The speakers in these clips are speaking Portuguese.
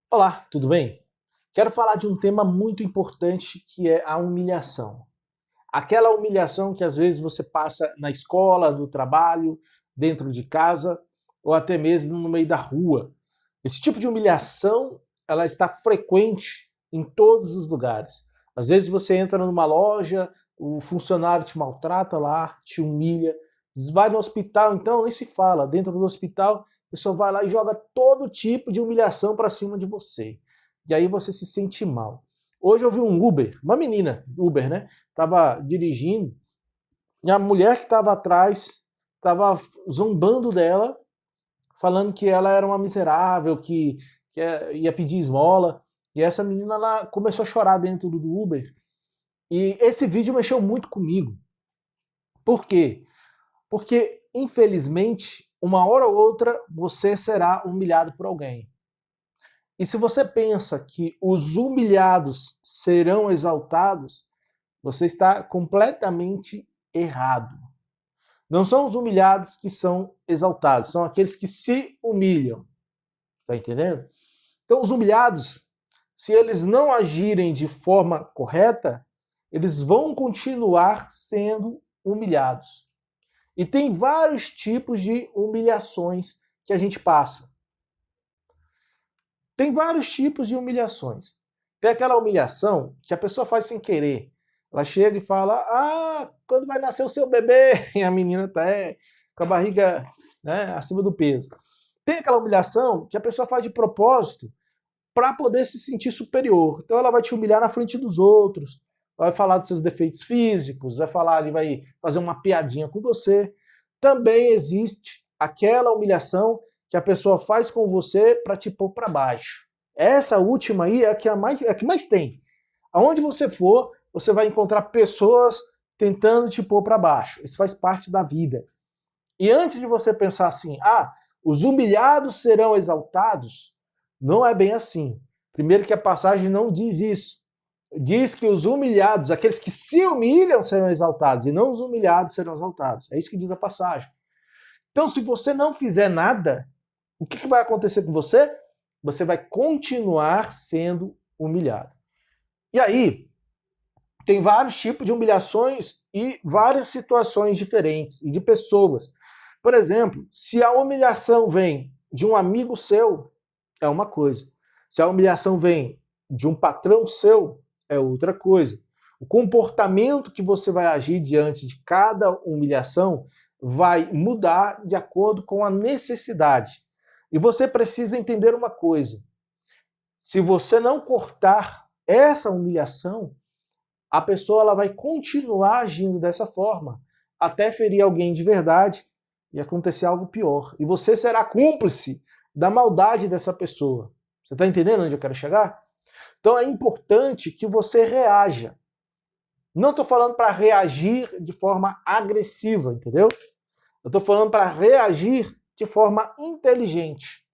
Olá, tudo bem? Quero falar de um tema muito importante que é a humilhação. Aquela humilhação que às vezes você passa na escola, no trabalho, dentro de casa ou até mesmo no meio da rua. Esse tipo de humilhação, ela está frequente em todos os lugares. Às vezes você entra numa loja, o funcionário te maltrata lá, te humilha. Vai no hospital, então nem se fala. Dentro do hospital, a pessoa vai lá e joga todo tipo de humilhação para cima de você. E aí você se sente mal. Hoje eu vi um Uber, uma menina Uber, né? Tava dirigindo e a mulher que estava atrás estava zombando dela, falando que ela era uma miserável, que ia pedir esmola. E essa menina ela começou a chorar dentro do Uber. E esse vídeo mexeu muito comigo. Por quê? Porque, infelizmente, uma hora ou outra você será humilhado por alguém. E se você pensa que os humilhados serão exaltados, você está completamente errado. Não são os humilhados que são exaltados, são aqueles que se humilham. Tá entendendo? Então, os humilhados, se eles não agirem de forma correta, eles vão continuar sendo humilhados. E tem vários tipos de humilhações que a gente passa. Tem vários tipos de humilhações. Tem aquela humilhação que a pessoa faz sem querer. Ela chega e fala: "Ah, quando vai nascer o seu bebê?" E a menina tá com a barriga, né, acima do peso. Tem aquela humilhação que a pessoa faz de propósito para poder se sentir superior. Então ela vai te humilhar na frente dos outros, vai falar dos seus defeitos físicos, vai falar, ele vai fazer uma piadinha com você. Também existe aquela humilhação que a pessoa faz com você para te pôr para baixo. Essa última aí é a que mais tem. Aonde você for, você vai encontrar pessoas tentando te pôr para baixo. Isso faz parte da vida. E antes de você pensar assim, os humilhados serão exaltados, não é bem assim. Primeiro que a passagem não diz isso. Diz que os humilhados, aqueles que se humilham, serão exaltados, e não os humilhados serão exaltados. É isso que diz a passagem. Então, se você não fizer nada, o que vai acontecer com você? Você vai continuar sendo humilhado. E aí, tem vários tipos de humilhações e várias situações diferentes e de pessoas. Por exemplo, se a humilhação vem de um amigo seu, é uma coisa. Se a humilhação vem de um patrão seu, é outra coisa. O comportamento que você vai agir diante de cada humilhação vai mudar de acordo com a necessidade. E você precisa entender uma coisa: se você não cortar essa humilhação, a pessoa ela vai continuar agindo dessa forma até ferir alguém de verdade e acontecer algo pior. E você será cúmplice da maldade dessa pessoa. Você está entendendo onde eu quero chegar? Então é importante que você reaja. Não estou falando para reagir de forma agressiva, entendeu? Eu estou falando para reagir de forma inteligente.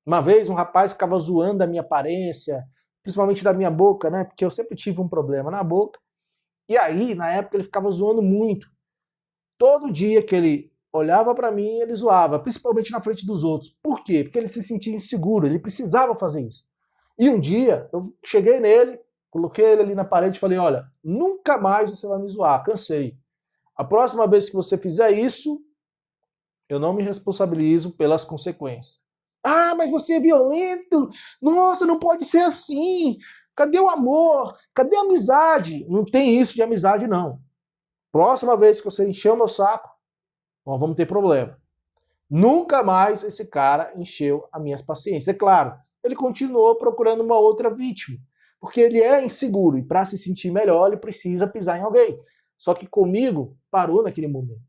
Uma vez um rapaz ficava zoando da minha aparência, principalmente da minha boca, né? Porque eu sempre tive um problema na boca. E aí, na época, ele ficava zoando muito. Todo dia que ele olhava para mim, ele zoava, principalmente na frente dos outros. Por quê? Porque ele se sentia inseguro, ele precisava fazer isso. E um dia, eu cheguei nele, coloquei ele ali na parede e falei: olha, nunca mais você vai me zoar, cansei. A próxima vez que você fizer isso, eu não me responsabilizo pelas consequências. Ah, mas você é violento! Nossa, não pode ser assim! Cadê o amor? Cadê a amizade? Não tem isso de amizade, não. Próxima vez que você encher o meu saco, nós vamos ter problema. Nunca mais esse cara encheu as minhas paciências. É claro, ele continuou procurando uma outra vítima, porque ele é inseguro e para se sentir melhor ele precisa pisar em alguém. Só que comigo parou naquele momento.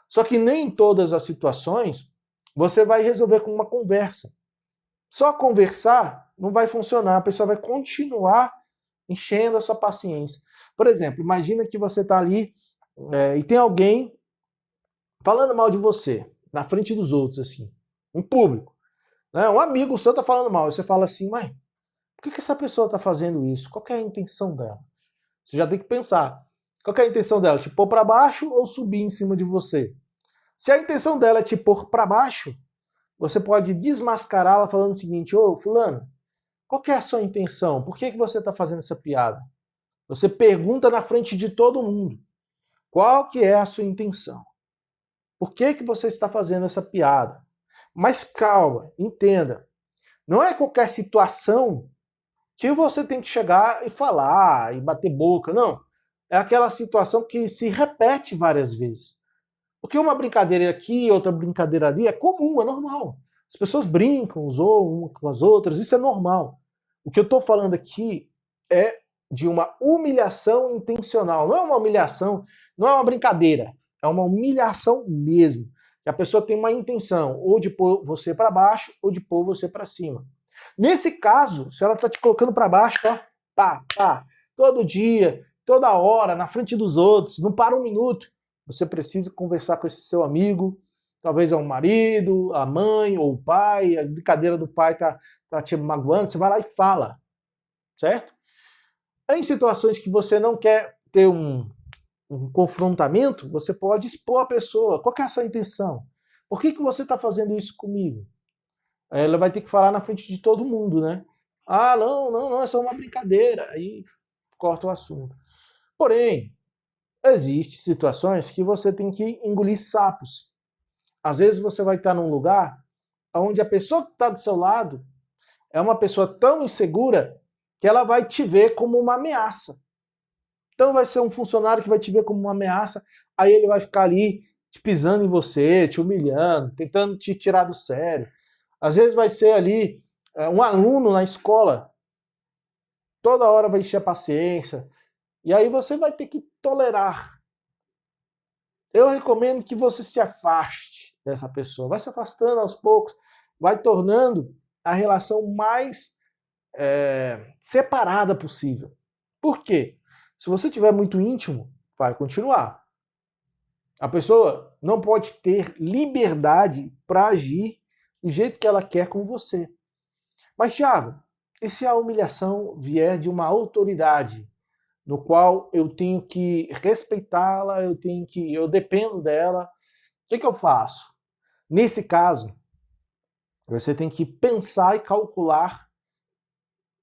Só que nem em todas as situações você vai resolver com uma conversa. Só conversar não vai funcionar, a pessoa vai continuar enchendo a sua paciência. Por exemplo, imagina que você está ali e tem alguém falando mal de você, na frente dos outros, assim, em público. Né? Um amigo seu está falando mal, e você fala assim: mas por que essa pessoa está fazendo isso? Qual é a intenção dela? Você já tem que pensar. Qual é a intenção dela? Te pôr para baixo ou subir em cima de você? Se a intenção dela é te pôr para baixo, você pode desmascará-la falando o seguinte: ô, fulano, Qual que é a sua intenção? Por que você está fazendo essa piada? Você pergunta na frente de todo mundo. Qual que é a sua intenção? Por que você está fazendo essa piada? Mas calma, entenda. Não é qualquer situação que você tem que chegar e falar e bater boca, não. É aquela situação que se repete várias vezes. Porque uma brincadeira aqui, outra brincadeira ali é comum, é normal. As pessoas brincam, zoam umas com as outras, isso é normal. O que eu estou falando aqui é de uma humilhação intencional. Não é uma humilhação, não é uma brincadeira, é uma humilhação mesmo. Que a pessoa tem uma intenção, ou de pôr você para baixo, ou de pôr você para cima. Nesse caso, se ela está te colocando para baixo, ó, pá, pá, todo dia, toda hora, na frente dos outros, não para um minuto, você precisa conversar com esse seu amigo, talvez é um marido, a mãe ou o pai, a brincadeira do pai tá te magoando, você vai lá e fala, certo? Em situações que você não quer ter um confrontamento, você pode expor a pessoa. Qual que é a sua intenção? Por que você está fazendo isso comigo? Ela vai ter que falar na frente de todo mundo, né? Ah, não, é só uma brincadeira. Aí corta o assunto. Porém, existem situações que você tem que engolir sapos. Às vezes você vai estar num lugar onde a pessoa que está do seu lado é uma pessoa tão insegura que ela vai te ver como uma ameaça. Então vai ser um funcionário que vai te ver como uma ameaça, aí ele vai ficar ali te pisando em você, te humilhando, tentando te tirar do sério. Às vezes vai ser ali um aluno na escola, toda hora vai encher a paciência, e aí você vai ter que tolerar. Eu recomendo que você se afaste dessa pessoa, vai se afastando aos poucos, vai tornando a relação mais separada possível. Por quê? Se você tiver muito íntimo, vai continuar. A pessoa não pode ter liberdade para agir do jeito que ela quer com você. Mas, Thiago, e se a humilhação vier de uma autoridade, no qual eu tenho que respeitá-la, eu dependo dela, o que eu faço? Nesse caso, você tem que pensar e calcular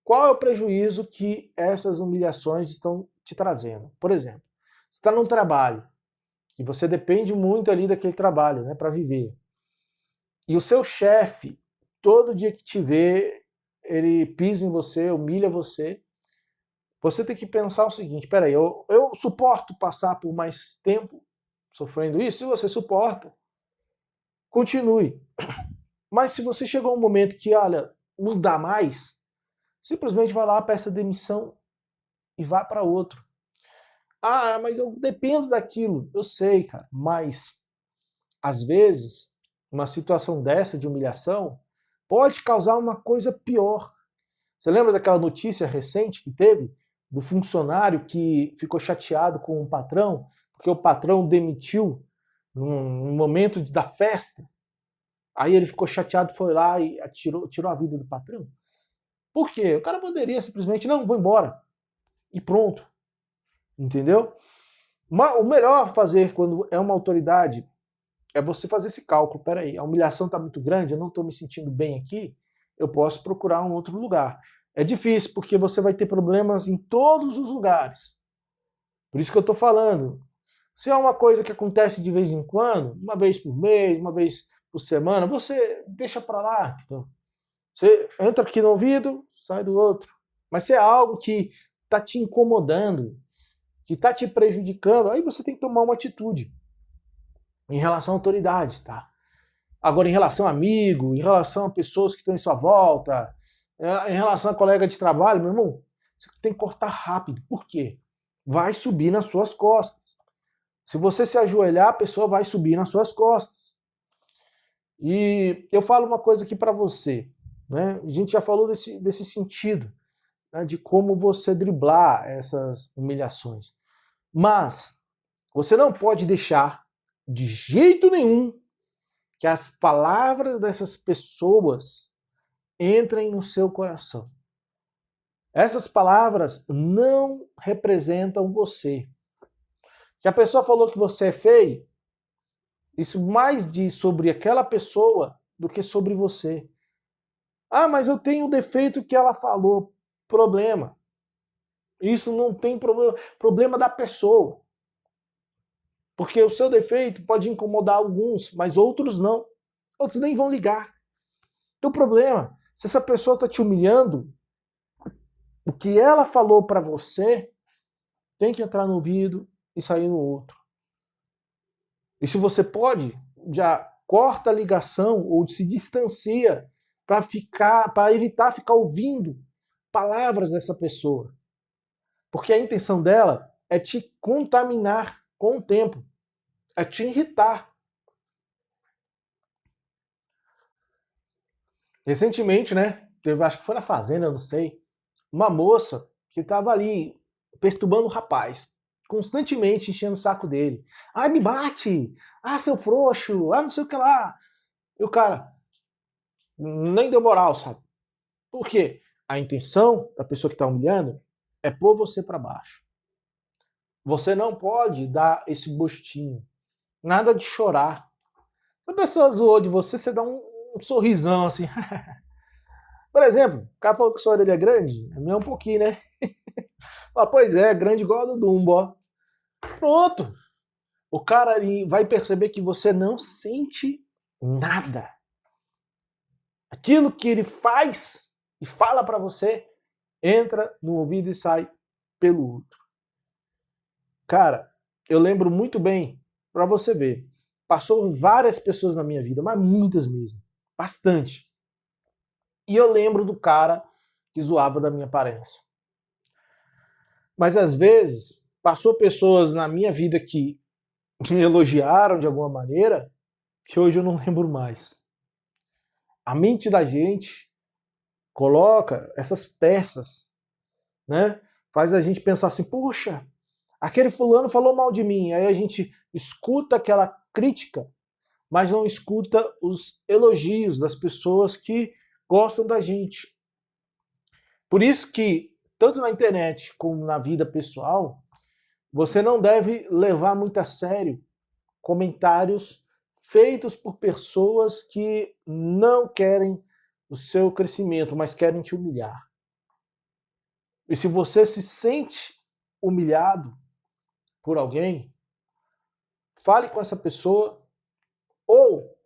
qual é o prejuízo que essas humilhações estão te trazendo. Por exemplo, você está num trabalho e você depende muito ali daquele trabalho, né, para viver. E o seu chefe, todo dia que te vê, ele pisa em você, humilha você. Você tem que pensar o seguinte, peraí, eu suporto passar por mais tempo sofrendo isso? Se você suporta, continue. Mas se você chegou a um momento que, olha, não dá mais, simplesmente vai lá, peça demissão e vá para outro. Ah, mas eu dependo daquilo. Eu sei, cara, mas às vezes uma situação dessa de humilhação pode causar uma coisa pior. Você lembra daquela notícia recente que teve do funcionário que ficou chateado com o patrão porque o patrão demitiu num momento da festa? Aí ele ficou chateado, foi lá e tirou a vida do patrão. Por quê? O cara poderia simplesmente, não, vou embora. E pronto. Entendeu? O melhor a fazer quando é uma autoridade é você fazer esse cálculo. Peraí, a humilhação está muito grande, eu não estou me sentindo bem aqui, eu posso procurar um outro lugar. É difícil, porque você vai ter problemas em todos os lugares. Por isso que eu estou falando. Se é uma coisa que acontece de vez em quando, uma vez por mês, uma vez por semana, você deixa para lá. Então, você entra aqui no ouvido, sai do outro. Mas se é algo que está te incomodando, que está te prejudicando, aí você tem que tomar uma atitude em relação à autoridade, tá? Agora, em relação a amigo, em relação a pessoas que estão em sua volta, em relação a colega de trabalho, meu irmão, você tem que cortar rápido. Por quê? Vai subir nas suas costas. Se você se ajoelhar, a pessoa vai subir nas suas costas. E eu falo uma coisa aqui para você, né? A gente já falou desse sentido, né? De como você driblar essas humilhações. Mas você não pode deixar de jeito nenhum que as palavras dessas pessoas entrem no seu coração. Essas palavras não representam você. Que a pessoa falou que você é feio, isso mais diz sobre aquela pessoa do que sobre você. Ah, mas eu tenho o defeito que ela falou. Problema. Isso não tem problema. Problema da pessoa. Porque o seu defeito pode incomodar alguns, mas outros não. Outros nem vão ligar. Então o problema, se essa pessoa está te humilhando, o que ela falou para você tem que entrar no ouvido e sair no outro. E se você pode, já corta a ligação ou se distancia para evitar ficar ouvindo palavras dessa pessoa. Porque a intenção dela é te contaminar com o tempo, é te irritar. Recentemente, né, acho que foi na Fazenda, eu não sei, uma moça que estava ali perturbando o rapaz, constantemente enchendo o saco dele. Ah, me bate! Ah, seu frouxo! Ah, não sei o que lá! E o cara nem deu moral, sabe? Por quê? A intenção da pessoa que está humilhando é pôr você para baixo. Você não pode dar esse gostinho. Nada de chorar. Se a pessoa zoou de você, você dá um sorrisão assim. Por exemplo, o cara falou que sua orelha é grande, a minha é um pouquinho, né? Ah, pois é, grande igual a do Dumbo, ó. Pronto. O cara vai perceber que você não sente nada. Aquilo que ele faz e fala para você entra no ouvido e sai pelo outro. Cara, eu lembro muito bem, para você ver, passou várias pessoas na minha vida, mas muitas mesmo, bastante. E eu lembro do cara que zoava da minha aparência. Mas às vezes, passou pessoas na minha vida que me elogiaram de alguma maneira, que hoje eu não lembro mais. A mente da gente coloca essas peças, né? Faz a gente pensar assim, poxa, aquele fulano falou mal de mim. Aí a gente escuta aquela crítica, mas não escuta os elogios das pessoas que gostam da gente. Por isso que, tanto na internet como na vida pessoal, você não deve levar muito a sério comentários feitos por pessoas que não querem o seu crescimento, mas querem te humilhar. E se você se sente humilhado por alguém, fale com essa pessoa, ou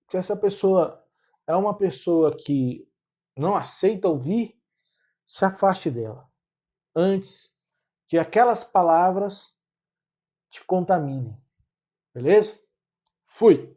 se essa pessoa é uma pessoa que não aceita ouvir, se afaste dela, antes que aquelas palavras te contaminem. Beleza? Fui!